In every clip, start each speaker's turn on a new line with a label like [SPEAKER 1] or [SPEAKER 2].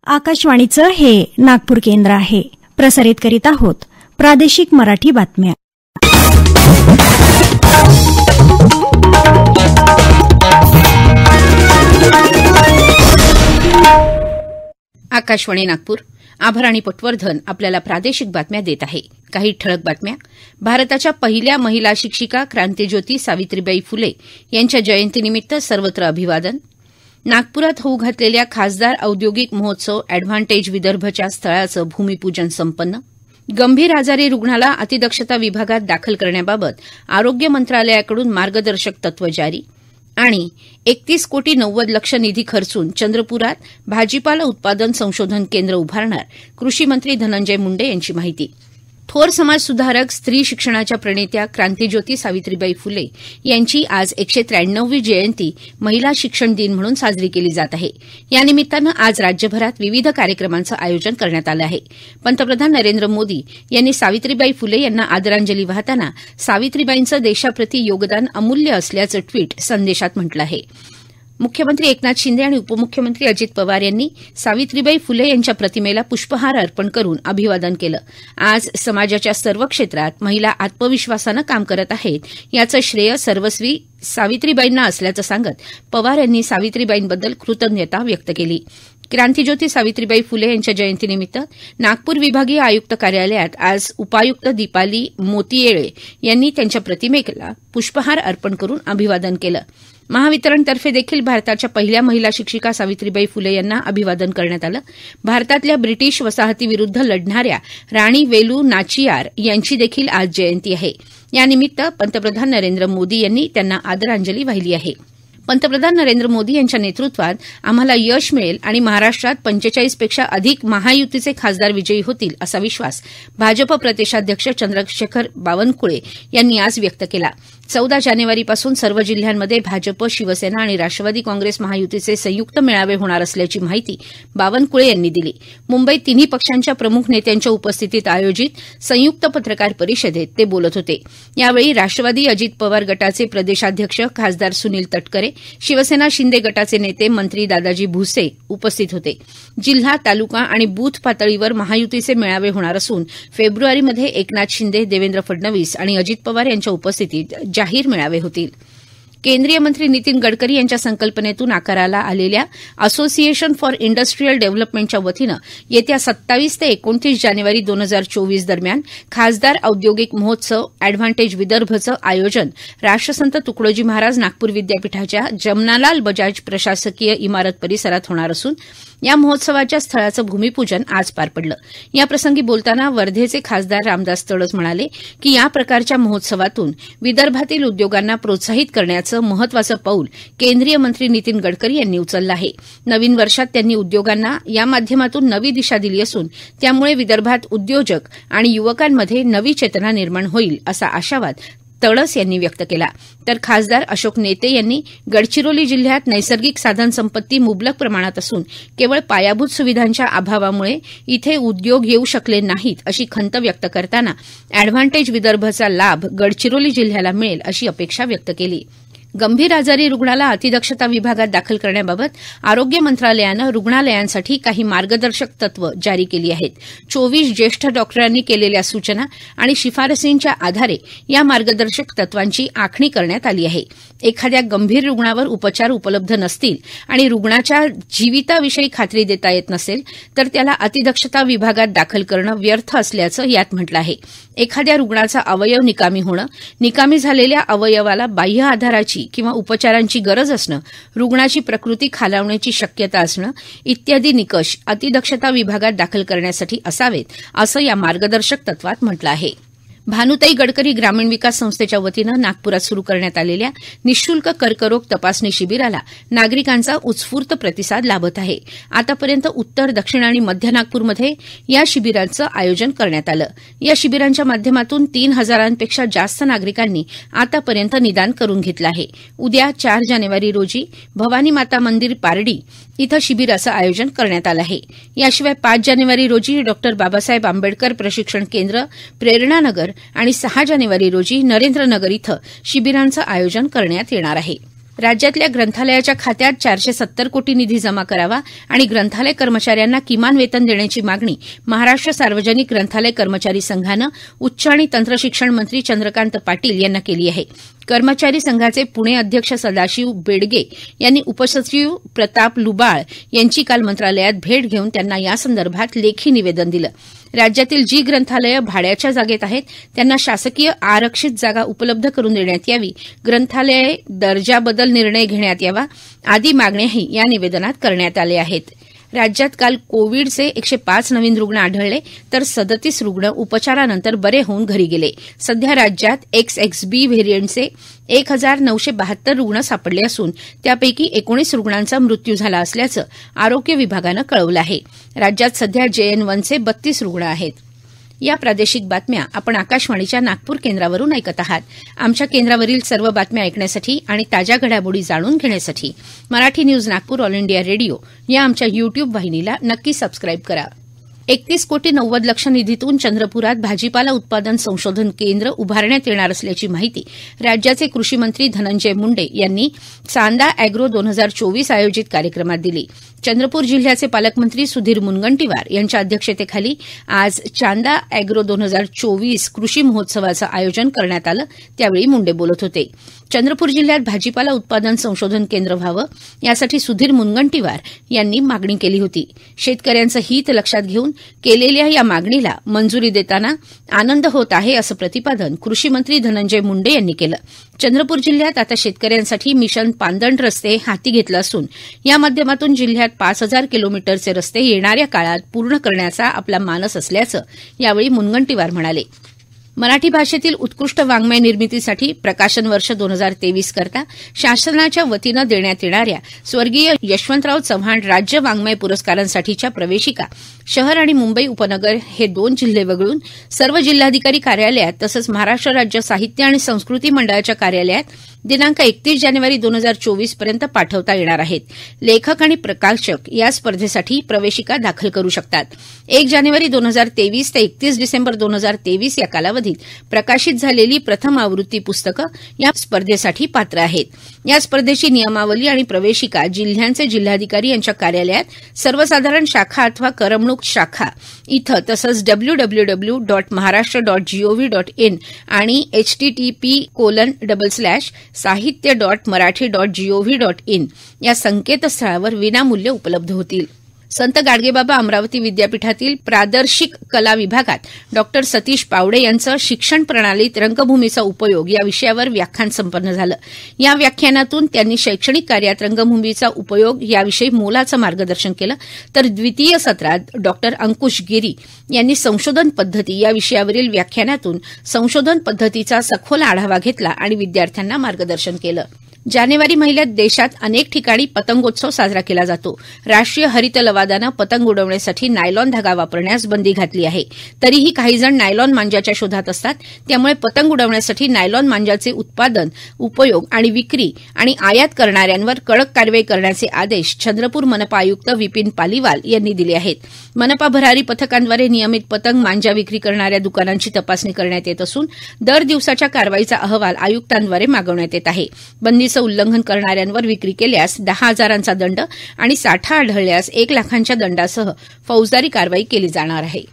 [SPEAKER 1] आकाशवाणीचं हे नागपूर केंद्र आहे. प्रसारित करीत आहोत प्रादेशिक मराठी बातम्या.
[SPEAKER 2] आकाशवाणी नागपूर. आभाराणी पटवर्धन आपल्याला प्रादेशिक बातम्या देत आहे. काही ठळक बातम्या. भारताच्या पहिल्या महिला शिक्षिका क्रांतीज्योती सावित्रीबाई फुले यांच्या जयंतीनिमित्त सर्वत्र अभिवादन. नागपुरात होऊ घातलेल्या खासदार औद्योगिक महोत्सव अॅडव्हान्टेज विदर्भच्या स्थळाचं भूमिपूजन संपन्न. गंभीर आजारी रुग्णाला अतिदक्षता विभागात दाखल करण्याबाबत आरोग्य मंत्रालयाकडून मार्गदर्शक तत्व जारी. आणि 31 कोटी 90 लक्ष निधी खर्चून चंद्रपुरात भाजीपाला उत्पादन संशोधन केंद्र उभारणार कृषी मंत्री धनंजय मुंडे यांची माहिती. थोर समाजसुधारक, स्त्री शिक्षणाच्या प्रणेत्या क्रांतीज्योती सावित्रीबाई फुले यांची आज 193वी जयंती महिला शिक्षण दिन म्हणून साजरी केली जात आहे. या निमित्तानं आज राज्यभरात विविध कार्यक्रमांचं आयोजन करण्यात आलं आहे. पंतप्रधान नरेंद्र मोदी यांनी सावित्रीबाई फुले यांना आदरांजली वाहताना सावित्रीबाईंचं देशाप्रती योगदान अमूल्य असल्याचं ट्वीट संदेशात म्हटलं आहे. मुख्यमंत्री एकनाथ शिंदे आणि उपमुख्यमंत्री अजित पवार यांनी सावित्रीबाई फुले यांच्या प्रतिमेला पुष्पहार अर्पण करून अभिवादन केलं. आज समाजाच्या सर्व क्षेत्रात महिला आत्मविश्वासानं काम करत आहेत याचं श्रेय सर्वस्वी सावित्रीबाईंना असल्याचं सांगत पवार यांनी सावित्रीबाईंबद्दल कृतज्ञता व्यक्त केली. क्रांतीज्योती सावित्रीबाई फुले यांच्या जयंतीनिमित्त नागपूर विभागीय आयुक्त कार्यालयात आज उपायुक्त दीपाली मोतीयेळे यांनी त्यांच्या प्रतिमेला पुष्पहार अर्पण करून अभिवादन केलं. महावितरणतर्फे देखील भारताच्या पहिल्या महिला शिक्षिका सावित्रीबाई फुले यांना अभिवादन करण्यात आलं. भारतातल्या ब्रिटिश वसाहतीविरुद्ध लढणाऱ्या राणी वेलू नाचियार यांची देखील आज जयंती आहे. यानिमित्त पंतप्रधान नरेंद्र मोदी यांनी त्यांना आदरांजली वाहिली आहे. पंतप्रधान नरेंद्र मोदी यांच्या नेतृत्वात आम्हाला यश मिळेल आणि महाराष्ट्रात 45 पेक्षा अधिक महायुतीचे खासदार विजयी होतील असा विश्वास भाजप प्रदेशाध्यक्ष चंद्रशेखर बावनकुळे यांनी आज व्यक्त केला. 14 जानेवारीपासून सर्व जिल्ह्यांमध्ये भाजप, शिवसेना आणि राष्ट्रवादी काँग्रेस महायुतीचे संयुक्त मेळावे होणार असल्याची माहिती बावनकुळे यांनी दिली. मुंबईत तिन्ही पक्षांच्या प्रमुख नेत्यांच्या उपस्थितीत आयोजित संयुक्त पत्रकार परिषदेत ते बोलत होते. यावेळी राष्ट्रवादी अजित पवार गटाचे प्रदेशाध्यक्ष खासदार सुनील तटकरे, शिवसेना शिंदे गटाचे नेते मंत्री दादाजी भुसे उपस्थित होते. जिल्हा, तालुका आणि बूथ पातळीवर महायुतीचे मेळावे होणार असून फेब्रुवारीमध्ये एकनाथ शिंदे, देवेंद्र फडणवीस आणि अजित पवार यांच्या उपस्थितीत जाहीर मेळावे होतील. केंद्रीय मंत्री नितीन गडकरी यांच्या संकल्पनेतून आकाराला आलेल्या असोसिएशन फॉर इंडस्ट्रीयल डेव्हलपमेंटच्या वतीनं येत्या 27 ते 29 जानेवारी 2024 दरम्यान खासदार औद्योगिक महोत्सव अॅडव्हान्टेज विदर्भचं आयोजन राष्ट्रसंत तुकडोजी महाराज नागपूर विद्यापीठाच्या जमनालाल बजाज प्रशासकीय इमारत परिसरात होणार असून या महोत्सवाच्या स्थळाचं भूमिपूजन आज पार पडलं. याप्रसंगी बोलताना वर्धेचे खासदार रामदास तडस म्हणाले की या प्रकारच्या महोत्सवातून विदर्भातील उद्योगांना प्रोत्साहित करण्याचं महत्वाचं पाऊल केंद्रीय मंत्री नितीन गडकरी यांनी उचललं आहे. नवीन वर्षात त्यांनी उद्योगांना या माध्यमातून नवी दिशा दिली असून त्यामुळे विदर्भात उद्योजक आणि युवकांमध्ये नवी चेतना निर्माण होईल असा आशावाद तडस यांनी व्यक्त केला. तर खासदार अशोक नेते यांनी गडचिरोली जिल्ह्यात नैसर्गिक साधनसंपत्ती मुबलक प्रमाणात असून केवळ पायाभूत सुविधांच्या अभावामुळे इथे उद्योग येऊ शकले नाहीत अशी खंत व्यक्त करताना अॅडव्हान्टेज विदर्भचा लाभ गडचिरोली जिल्ह्याला मिळेल अशी अपेक्षा व्यक्त केली. गंभीर आजारी रुग्णाला अतिदक्षता विभागात दाखल करण्याबाबत आरोग्य मंत्रालयानं रुग्णालयांसाठी काही मार्गदर्शक तत्व जारी केली आहेत. 24 ज्येष्ठ डॉक्टरांनी केलेल्या सूचना आणि शिफारसींच्या आधारे या मार्गदर्शक तत्वांची आखणी करण्यात आली आहे. एखाद्या गंभीर रुग्णावर उपचार उपलब्ध नसतील आणि रुग्णाच्या जीविताविषयी खात्री देता येत नसेल तर त्याला अतिदक्षता विभागात दाखल करणं व्यर्थ असल्याचं यात म्हटलं आहे. एखाद्या रुग्णाचा अवयव निकामी होणं, निकामी झालेल्या अवयवाला बाह्य आधाराची किंवा उपचारांची गरज असणं, रुग्णाची प्रकृती खालावण्याची शक्यता असणं इत्यादी निकष अतिदक्षता विभागात दाखल करण्यासाठी असावेत असं या मार्गदर्शक तत्वात म्हटलं आहे. भानुताई गडकरी ग्रामीण विकास संस्थेच्या वतीनं नागपुरात सुरू करण्यात आलेल्या निःशुल्क कर्करोग तपासणी शिबिराला नागरिकांचा उत्स्फूर्त प्रतिसाद लाभत आहे. आतापर्यंत उत्तर, दक्षिण आणि मध्य नागपूरमध्ये या शिबिरांचं आयोजन करण्यात आलं. या शिबिरांच्या माध्यमातून 3,000पेक्षा जास्त नागरिकांनी आतापर्यंत निदान करून घेतलं आहे. उद्या 4 जानेवारी रोजी भवानी माता मंदिर पारडी इथं शिबिराचं आयोजन करण्यात आलं आहे. याशिवाय 5 जानेवारी रोजी डॉ बाबासाहेब आंबेडकर प्रशिक्षण केंद्र, प्रेरणानगर आणि 6 जानेवारी रोजी नरेंद्रनगर इथं शिबिरांचं आयोजन करण्यात येणार आहे. राज्यातल्या ग्रंथालयाच्या खात्यात 470 कोटी निधी जमा करावा आणि ग्रंथालय कर्मचाऱ्यांना किमान वेतन देण्याची मागणी महाराष्ट्र सार्वजनिक ग्रंथालय कर्मचारी संघानं उच्च आणि तंत्रशिक्षण मंत्री चंद्रकांत पाटील यांना केली आहे. कर्मचारी संघाचे पुणे अध्यक्ष सदाशिव बेडगे यांनी उपसचिव प्रताप लुबाळ यांची काल मंत्रालयात भेट घेऊन त्यांना यासंदर्भात लेखी निवेदन दिलं. राज्यातील जी ग्रंथालयं भाड्याच्या जागेत आहेत त्यांना शासकीय आरक्षित जागा उपलब्ध करून देण्यात यावी, ग्रंथालय दर्जा बदल निर्णय घेण्यात यावा आदी मागण्याही या निवेदनात करण्यात आल्या आहेत. राज्यात काल कोविडचे 105 नवीन रुग्ण आढळले तर 37 रुग्ण उपचारानंतर बरे होऊन घरी गेले. सध्या राज्यात XXB व्हेरियंटचे 1972 रुग्ण सापडले असून त्यापैकी 19 रुग्णांचा मृत्यू झाला असल्याचं आरोग्य विभागानं कळवलं आहे. राज्यात सध्या JN1चे 32 रुग्ण आहेत. या प्रादेशिक बातम्या आपण आकाशवाणीच्या नागपूर केंद्रावरून ऐकत आहात. आमच्या केंद्रावरील सर्व बातम्या ऐकण्यासाठी आणि ताज्या घडामोडी जाणून घेण्यासाठी Marathi news Nagpur all India radio या आमच्या युट्यूब वाहिनीला नक्की सबस्क्राईब करा. 31 कोटी 90 लक्ष निधीतून चंद्रपुरात भाजीपाला उत्पादन संशोधन केंद्र उभारण्यात येणार असल्याची माहिती राज्याचे कृषी मंत्री धनंजय मुंडे यांनी चांदा अॅग्रो 2024 आयोजित कार्यक्रमात दिली. चंद्रपूर जिल्ह्याचे पालकमंत्री सुधीर मुनगंटीवार यांच्या अध्यक्षतेखाली आज चांदा अॅग्रो 2024 कृषी महोत्सवाचं आयोजन करण्यात आलं. त्यावेळी मुंडे बोलत होते. चंद्रपूर जिल्ह्यात भाजीपाला उत्पादन संशोधन केंद्र व्हावं यासाठी सुधीर मुनगंटीवार यांनी मागणी केली होती. शेतकऱ्यांचं हित लक्षात घेऊन केलेल्या या मागणीला मंजुरी देताना आनंद होत आहे असं प्रतिपादन कृषी मंत्री धनंजय मुंडे यांनी केलं. चंद्रपूर जिल्ह्यात आता शेतकऱ्यांसाठी मिशन पांदण रस्ते हाती घेतलं असून या माध्यमातून जिल्ह्यात 5000 किलोमीटरचे रस्ते येणाऱ्या काळात पूर्ण करण्याचा आपला मानस असल्याचं यावेळी मुनगंटीवार म्हणाले. मराठी भाषेतील उत्कृष्ट वाङ्मय निर्मितीसाठी प्रकाशन वर्ष 2023 करता शासनाच्या वतीनं देण्यात येणाऱ्या स्वर्गीय यशवंतराव चव्हाण राज्य वाङ्मय पुरस्कारांसाठीच्या प्रवेशिका शहर आणि मुंबई उपनगर हे 2 जिल्हे वगळून सर्व जिल्हाधिकारी कार्यालयात तसंच महाराष्ट्र राज्य साहित्य आणि संस्कृती मंडळाच्या कार्यालयात दिनांक 31 जानेवारी 2024 पर्यंत पाठवता येणार आहेत. लेखक आणि प्रकाशक या स्पर्धेसाठी प्रवेशिका दाखल करू शकतात. 1 जानेवारी 2023 ते 31 डिसेंबर 2023 या कालावधीत प्रकाशित झालेली प्रथम आवृत्ती पुस्तकं या स्पर्धेसाठी पात्र आहेत. या स्पर्धेची नियमावली आणि प्रवेशिका जिल्ह्यांचे जिल्हाधिकारी यांच्या कार्यालयात सर्वसाधारण शाखा अथवा करमणूक शाखा इथं तसंच www.maharashtra.gov.in आणि http://sahitya.marathi.gov.in या संकेतस्थळावर विनामूल्य उपलब्ध होतील. संत गाडगेबाबा अमरावती विद्यापीठातील प्रादर्शिक कला विभागात डॉ सतीश पावडे यांचं शिक्षण प्रणालीत रंगभूमीचा उपयोग या विषयावर व्याख्यान संपन्न झालं. या व्याख्यानातून त्यांनी शैक्षणिक कार्यात रंगभूमीचा उपयोग याविषयी मोलाचं मार्गदर्शन केलं. तर द्वितीय सत्रात डॉ अंकुश गिरी यांनी संशोधन पद्धती या विषयावरील व्याख्यानातून संशोधन पद्धतीचा सखोल आढावा घेतला आणि विद्यार्थ्यांना मार्गदर्शन केलं. जानेवारी महिन्यात देशात अनेक ठिकाणी पतंगोत्सव साजरा केला जातो. राष्ट्रीय हरित लवादानं पतंग उडवण्यासाठी नायलॉन धागा वापरण्यास बंदी घातली आहे. तरीही काही जण नायलॉन मांजाच्या शोधात असतात. त्यामुळे पतंग उडवण्यासाठी नायलॉन मांजाचे उत्पादन, उपयोग आणि विक्री आणि आयात करणाऱ्यांवर कडक कारवाई करण्याचे आदेश चंद्रपूर मनपा आयुक्त विपिन पालीवाल यांनी दिले आहेत. मनपा भरारी पथकांद्वारे नियमित पतंग मांजा विक्री करणाऱ्या दुकानांची तपासणी करण्यात येत असून दर दिवसाच्या कारवाईचा अहवाल आयुक्तांद्वारे मागवण्यात येत आहे. बंदीचं उल्लंघन करणाऱ्यांवर विक्री केल्यास 10,000चा दंड आणि साठा आढळल्यास 1 लाखांच्या दंडासह फौजदारी कारवाई केली जाणार आहे.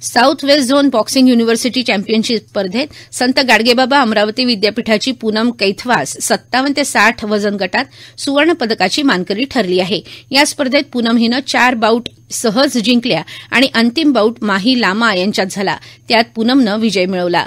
[SPEAKER 2] South west zone boxing university championship स्पर्धेत संत गाडगेबाबा अमरावती विद्यापीठाची पूनम कैथवास 57 ते 60 वजन गटात सुवर्ण पदकाची मानकरी ठरली आहे. या स्पर्धेत पूनम हिनं 4 बाऊट सहज जिंकल्या आणि अंतिम बाऊट माही लामा यांच्यात झाला. त्यात पूनमनं विजय मिळवला.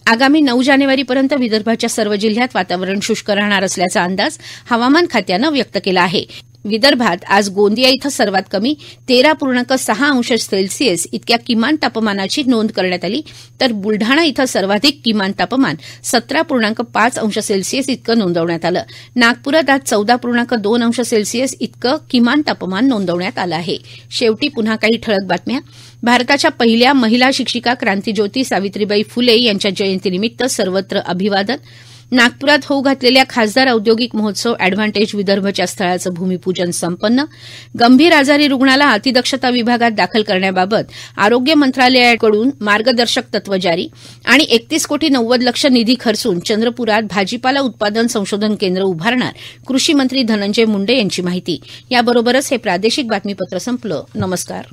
[SPEAKER 2] आगामी 9 जानेवारीपर्यंत विदर्भाच्या सर्व जिल्ह्यात वातावरण शुष्क राहणार असल्याचा अंदाज हवामान खात्यानं व्यक्त केला आहे. विदर्भात आज गोंदिया इथं सर्वात कमी 13.6 अंश सेल्सिअस इतक्या किमान तापमानाची नोंद करण्यात आली. तर बुलढाणा इथं सर्वाधिक किमान तापमान 17.5 अंश सेल्सिअस इतकं नोंदवण्यात आलं. नागपुरात आज 14.2 अंश सेल्सिअस इतकं किमान तापमान नोंदवण्यात आलं आहे. शेवटी पुन्हा काही ठळक बातम्या. भारताच्या पहिल्या महिला शिक्षिका क्रांतीज्योती सावित्रीबाई फुले यांच्या जयंतीनिमित्त सर्वत्र अभिवादन. नागपुरात होऊ घातलेल्या खासदार औद्योगिक महोत्सव अॅडव्हान्टेज विदर्भच्या स्थळाचं भूमिपूजन संपन्न. गंभीर आजारी रुग्णाला अतिदक्षता विभागात दाखल करण्याबाबत आरोग्य मंत्रालयाकडून मार्गदर्शक तत्व जारी. आणि 31,90,00,000 निधी खर्चून चंद्रपुरात भाजीपाला उत्पादन संशोधन केंद्र उभारणार कृषी मंत्री धनंजय मुंडे यांची माहिती. याबरोबरच हे प्रादेशिक बातमीपत्र संपलं. नमस्कार.